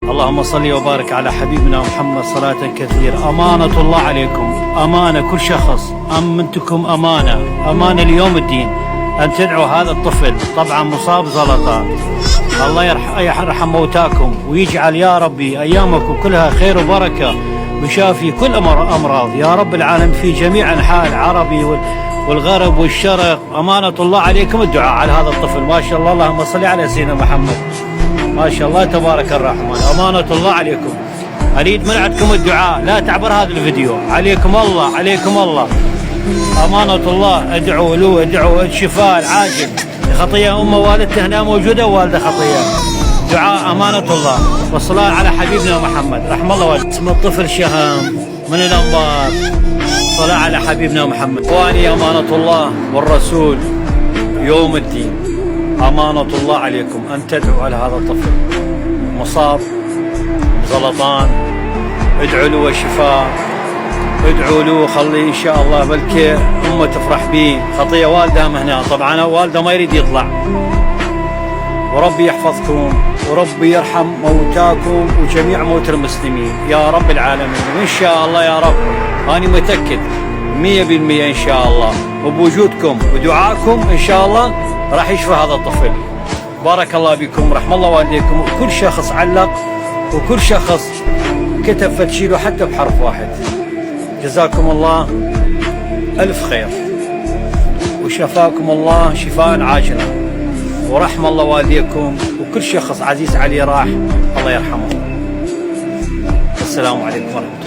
اللهم صل وبارك على حبيبنا محمد صلاة كثير. أمانة الله عليكم، أمانة كل شخص أمنتكم أمانة ليوم الدين أن تدعوا هذا الطفل، طبعا مصاب زلطات. الله يرحم موتاكم ويجعل يا ربي أيامكم كلها خير وبركة ويشافي كل أمراض يا رب العالمين في جميع أنحاء العربي والغرب والشرق. أمانة الله عليكم الدعاء على هذا الطفل. ما شاء الله، اللهم صل على سيدنا محمد، ما شاء الله تبارك الرحمن. أمانة الله عليكم، أريد من عندكم الدعاء، لا تعبر هذا الفيديو. عليكم الله، عليكم الله، أمانة الله. ادعوا له، ادعوا الشفاء العاجل. خطية أمه والدته هنا موجودة، والده خطية. دعاء أمانة الله والصلاة على حبيبنا محمد رحم الله والده. اسم الطفل شهم من الأنبار. صلاة على حبيبنا محمد. واني أمانة الله والرسول يوم الدين. أمانة الله عليكم أن تدعوا على هذا الطفل مصاب زلطان. ادعوا له الشفاء، ادعوا له خلي إن شاء الله بلكي أمه تفرح به. خطية والده هنا، طبعا والده ما يريد يطلع. وربي يحفظكم وربي يرحم موتاكم وجميع موتى المسلمين يا رب العالمين. وإن شاء الله يا رب أنا متأكد 100% إن شاء الله وبوجودكم ودعائكم إن شاء الله راح يشفى هذا الطفل. بارك الله بكم، رحم الله والديكم. وكل شخص علق وكل شخص كتب فتشيله حتى بحرف واحد. جزاكم الله ألف خير وشفاكم الله شفاء عاجلا، ورحم الله والديكم. وكل شخص عزيز عليه راح الله يرحمه. السلام عليكم ورحمة الله.